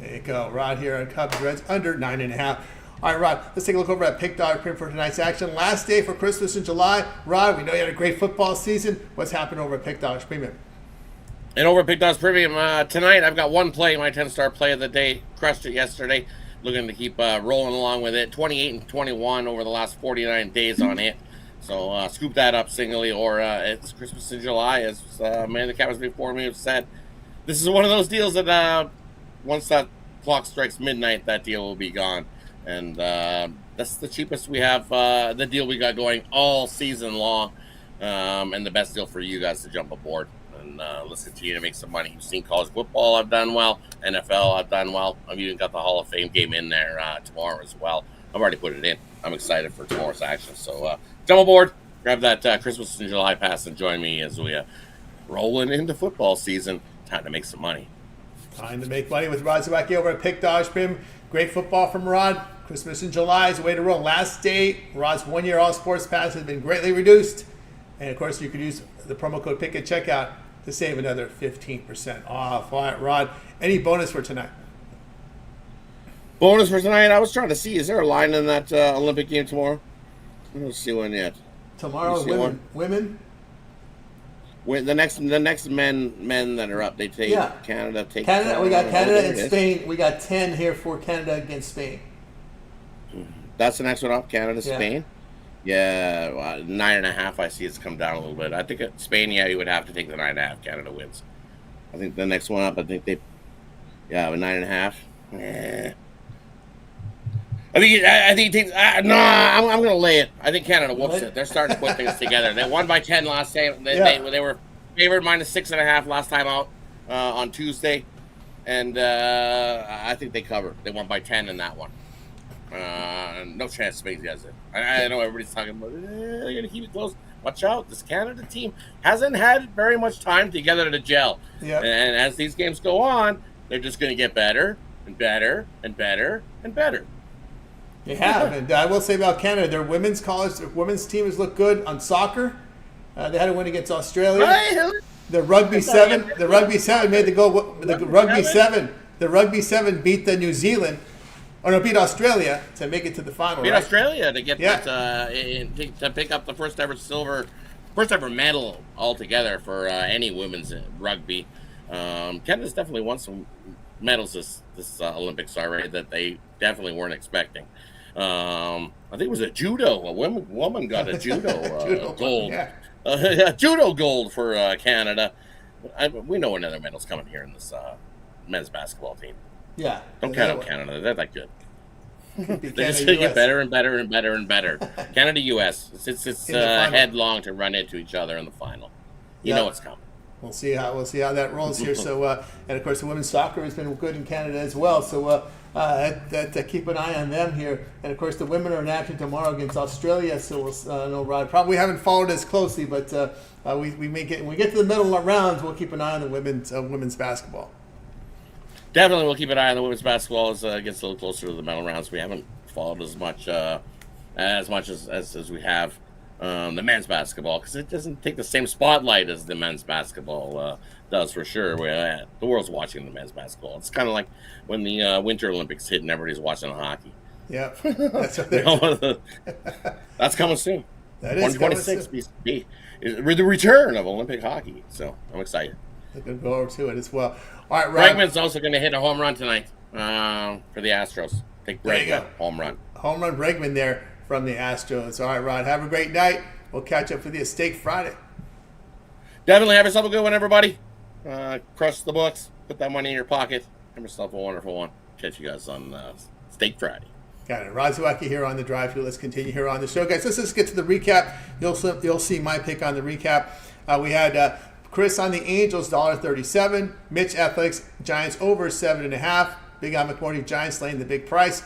There you go, Rod here on Cubs Reds under 9.5. All right, Rod, let's take a look over at Pic Dog for tonight's action. Last day for Christmas in July. Rod, we know you had a great football season. What's happened over at Pic Dog's Premium? And over at Pic Dog's Premium tonight, I've got one play, my 10-star play of the day. Crushed it yesterday. Looking to keep rolling along with it. 28-21 over the last 49 days on it. So scoop that up singly, or it's Christmas in July, as man the Cappers before me have said. This is one of those deals that once that clock strikes midnight, that deal will be gone. And that's the cheapest we have, the deal we got going all season long, and the best deal for you guys to jump aboard and listen to you to make some money. You've seen college football, I've done well. NFL, I've done well. I've even got the Hall of Fame game in there tomorrow as well. I've already put it in. I'm excited for tomorrow's action. So jump aboard, grab that Christmas in July pass, and join me as we rolling into football season. Time to make some money. Time to make money with Rod Zawacki over at Pic Dog's Premium. Great football from Rod. Christmas in July is the way to roll. Last day, Rod's 1-year all sports pass has been greatly reduced. And of course, you could use the promo code PICK at checkout to save another 15% off. All right, Rod, any bonus for tonight? Bonus for tonight, I was trying to see, is there a line in that Olympic game tomorrow? I don't see one yet. Tomorrow, women? The next men that are up, they take Canada. Canada. We got Canada and Spain. We got 10 here for Canada against Spain. That's the next one up, Canada, Spain. Yeah, 9.5. I see it's come down a little bit. I think at Spain, you would have to take the 9.5. Canada wins. I think the next one up, with 9.5. Yeah. I think it takes. I'm going to lay it. I think Canada whoops it. They're starting to put things together. They won by 10 last time. They were favored -6.5 last time out on Tuesday, and I think they covered. They won by 10 in that one. No chance Spain gets it. I know everybody's talking about they're going to keep it close. Watch out. This Canada team hasn't had very much time together to gel. Yep. And as these games go on, they're just going to get better and better and better and better. They have. And I will say about Canada, their women's team has looked good on soccer. They had a win against Australia. The rugby seven made the goal. The rugby seven beat the New Zealand. Beat Australia to make it to the final. Beat Australia to get that to pick up the first ever medal altogether for any women's rugby. Canada's definitely won some medals this Olympics already that they definitely weren't expecting. I think it was a judo. A woman got a judo gold. Yeah. Judo gold for Canada. We know another medal's coming here in this men's basketball team. Yeah. Don't count out Canada. They're that good. They just get better and better and better and better. Canada, U.S. It's headlong to run into each other in the final. You know it's coming. We'll see how that rolls here. So, and of course, the women's soccer has been good in Canada as well. So, keep an eye on them here. And of course, the women are in action tomorrow against Australia. So, we'll know, Rod, probably haven't followed as closely, but we may get when we get to the middle rounds, we'll keep an eye on the women's basketball. Definitely, we'll keep an eye on the women's basketball as it gets a little closer to the medal rounds. We haven't followed as much as we have the men's basketball because it doesn't take the same spotlight as the men's basketball does for sure. The world's watching the men's basketball. It's kind of like when the Winter Olympics hit and everybody's watching hockey. Yep. That's what they're That's coming soon. That is 126 is the return of Olympic hockey. So I'm excited. Looking forward to it as well. All right, Rob. Bregman's also going to hit a home run tonight for the Astros. Take Bregman, home run. Home run Bregman there from the Astros. All right, Rod, have a great night. We'll catch up with you Steak Friday. Definitely have yourself a good one, everybody. Crush the books. Put that money in your pocket. Have yourself a wonderful one. Catch you guys on Steak Friday. Got it. Rod Zawacki here on the drive through. Let's continue here on the show, guys. Let's just get to the recap. You'll see my pick on the recap. We had Chris on the Angels, $1.37. Mitch Athletics, Giants over 7.5. Big on McMorty, Giants laying the big price.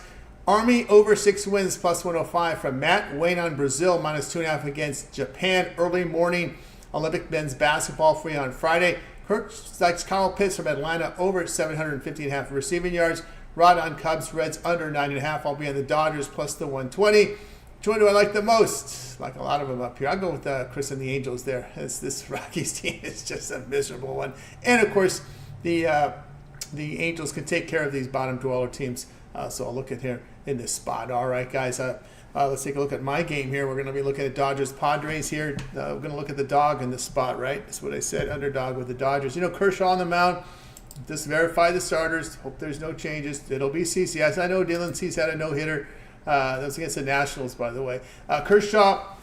Army over 6 wins, plus 105 from Matt. Wayne on Brazil, minus 2.5 against Japan. Early morning Olympic men's basketball for you on Friday. Kirk likes Kyle Pitts from Atlanta over 750.5 receiving yards. Rod on Cubs, Reds under 9.5. I'll be on the Dodgers plus the 120. Which one do I like the most? Like a lot of them up here. I'll go with Chris and the Angels there. This Rockies team is just a miserable one. And of course, the Angels can take care of these bottom dweller teams. So I'll look at here in this spot. All right, guys. Let's take a look at my game here. We're going to be looking at Dodgers Padres here. We're going to look at the dog in this spot, right? That's what I said. Underdog with the Dodgers. Kershaw on the mound. Just verify the starters. Hope there's no changes. It'll be CC. Yes, I know Dylan Cease had a no-hitter. That was against the Nationals, by the way. Kershaw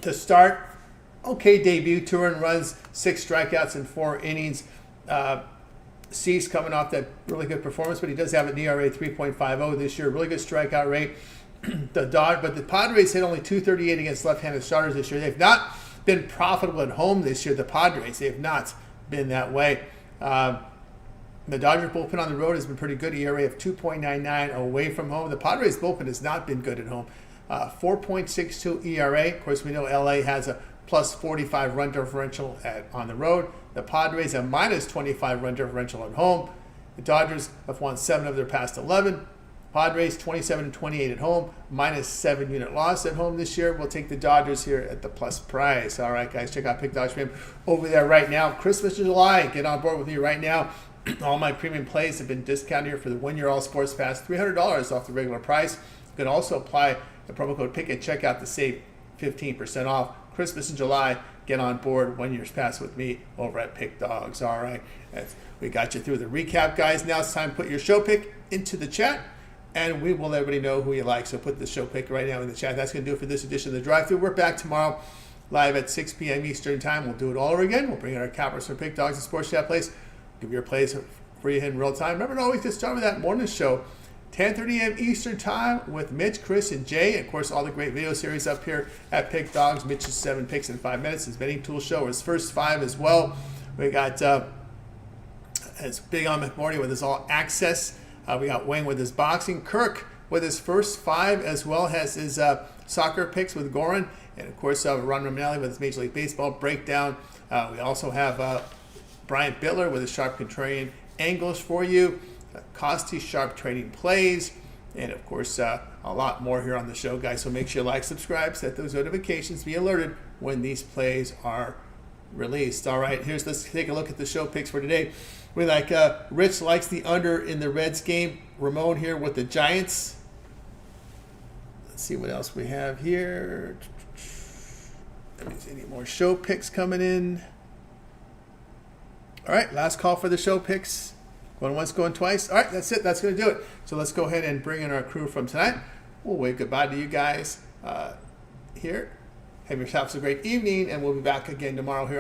to start. Okay debut. 2 earned runs, 6 strikeouts in 4 innings. Cease coming off that really good performance, but he does have an ERA 3.50 this year. Really good strikeout rate. But the Padres hit only .238 against left-handed starters this year. They've not been profitable at home this year. The Padres, they have not been that way. The Dodgers bullpen on the road has been pretty good. ERA of 2.99 away from home. The Padres bullpen has not been good at home. 4.62 ERA. Of course, we know LA has a plus 45 run differential on the road. The Padres have minus 25 run differential at home. The Dodgers have won 7 of their past 11. Padres 27-28 at home, minus 7 unit loss at home this year. We'll take the Dodgers here at the plus price. All right, guys, check out Pic Dog over there right now. Christmas in July. Get on board with me right now. All my premium plays have been discounted here for the 1-year All Sports Pass, $300 off the regular price. You can also apply the promo code PICK at checkout to save 15% off. Christmas in July. Get on board 1 year's pass with me over at Pic Dogs. All right, we got you through the recap, guys. Now it's time to put your show pick into the chat, and we will let everybody know who you like. So put the show pick right now in the chat. That's going to do it for this edition of the Drive-Thru. We're back tomorrow live at 6 p.m. Eastern Time. We'll do it all over again. We'll bring in our cappers from Pic Dogs and Sports Chat Place. Give your plays for you in real time. Remember to always get started with that morning show, 10:30 a.m. Eastern Time with Mitch, Chris, and Jay. And of course, all the great video series up here at Pic Dogs. Mitch's 7 picks in 5 minutes. His betting tool show, his first 5 as well. We got it's Big on McMorty with his all access. We got Wayne with his boxing. Kirk with his first 5, as well as his soccer picks with Goran. And of course, Ron Romanelli with his Major League Baseball breakdown. We also have Brian Bittler with his sharp contrarian angles for you. Costi sharp trading plays. And of course, a lot more here on the show, guys. So make sure you like, subscribe, set those notifications, be alerted when these plays are released. All right, let's take a look at the show picks for today. We like Rich likes the under in the Reds game. Ramon here with the Giants. Let's see what else we have here. Any more show picks coming in? All right, last call for the show picks. Going once, going twice. All right, that's it. That's going to do it. So let's go ahead and bring in our crew from tonight. We'll wave goodbye to you guys here. Have yourselves a great evening, and we'll be back again tomorrow here.